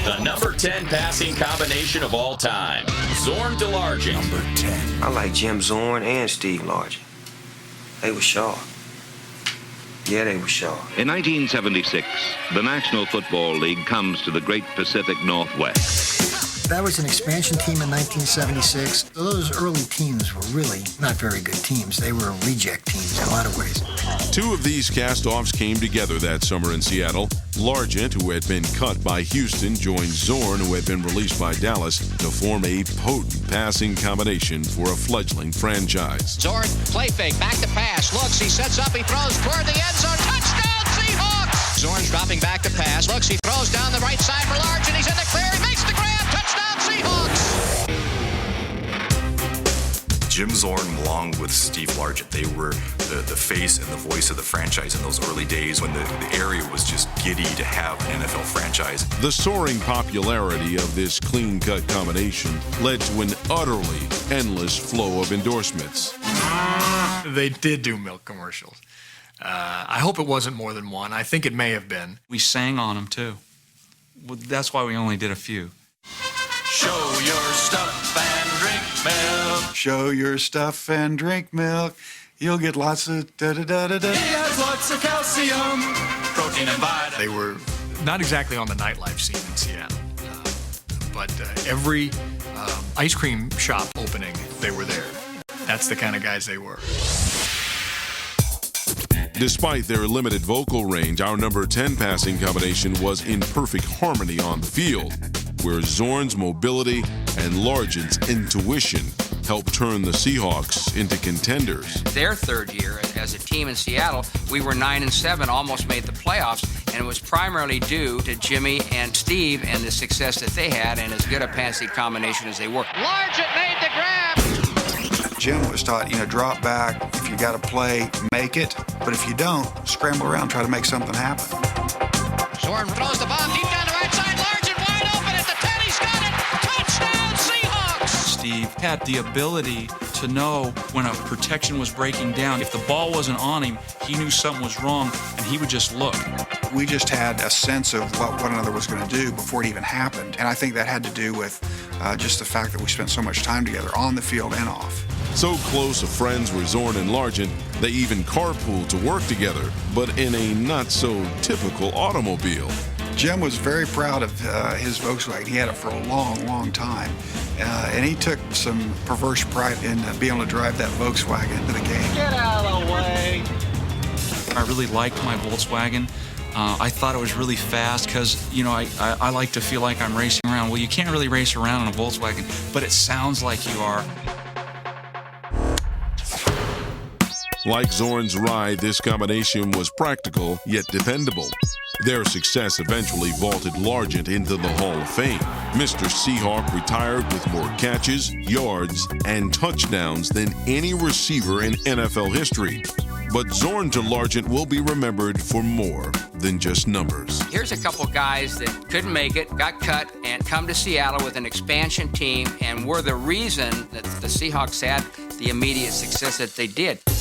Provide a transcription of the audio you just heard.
The number 10 passing combination of all time, Zorn to Largent. Number 10. I like Jim Zorn and Steve Largent. They were sharp. Yeah, they were sharp. In 1976, the National Football League comes to the great Pacific Northwest. That was an expansion team in 1976. Those early teams were really not very good teams. They were reject teams in a lot of ways. Two of these cast-offs came together that summer in Seattle. Largent, who had been cut by Houston, joined Zorn, who had been released by Dallas, to form a potent passing combination for a fledgling franchise. Zorn, play fake, back to pass, looks, he sets up, he throws toward the end zone, touchdown Seahawks! Zorn's dropping back to pass, looks, he throws down the right side for Largent, he's in the clear, he makes the grab, touchdown Seahawks! Jim Zorn, along with Steve Largent, they were the face and the voice of the franchise in those early days when the area was just giddy to have an NFL franchise. The soaring popularity of this clean-cut combination led to an utterly endless flow of endorsements. They did do milk commercials. I hope it wasn't more than one. I think it may have been. We sang on them, too. Well, that's why we only did a few. Show your stuff and drink milk. Show your stuff and drink milk. You'll get lots of da-da-da-da-da. It has lots of calcium, protein and vitamin. They were not exactly on the nightlife scene in Seattle, but every ice cream shop opening, they were there. That's the kind of guys they were. Despite their limited vocal range, our number 10 passing combination was in perfect harmony on the field, where Zorn's mobility and Largent's intuition helped turn the Seahawks into contenders. Their third year as a team in Seattle, we were 9-7, almost made the playoffs, and it was primarily due to Jimmy and Steve and the success that they had and as good a passing combination as they were. Largent made the grab! Jim was taught, drop back. If you got to play, make it. But if you don't, scramble around, try to make something happen. Zorn throws the bomb deep down the right side. Largent wide open at the 10. He's got it. Touchdown, Seahawks! Steve had the ability to know when a protection was breaking down. If the ball wasn't on him, he knew something was wrong, and he would just look. We just had a sense of what one another was going to do before it even happened. And I think that had to do with just the fact that we spent so much time together on the field and off. So close of friends were Zorn and Largent, they even carpooled to work together, but in a not-so-typical automobile. Jim was very proud of his Volkswagen. He had it for a long, long time. And he took some perverse pride in being able to drive that Volkswagen to the game. Get out of the way! I really liked my Volkswagen. I thought it was really fast because, I like to feel like I'm racing around. Well, you can't really race around in a Volkswagen, but it sounds like you are. Like Zorn's ride, this combination was practical yet dependable. Their success eventually vaulted Largent into the Hall of Fame. Mr. Seahawk retired with more catches, yards, and touchdowns than any receiver in NFL history. But Zorn to Largent will be remembered for more than just numbers. Here's a couple guys that couldn't make it, got cut, and come to Seattle with an expansion team, and were the reason that the Seahawks had the immediate success that they did.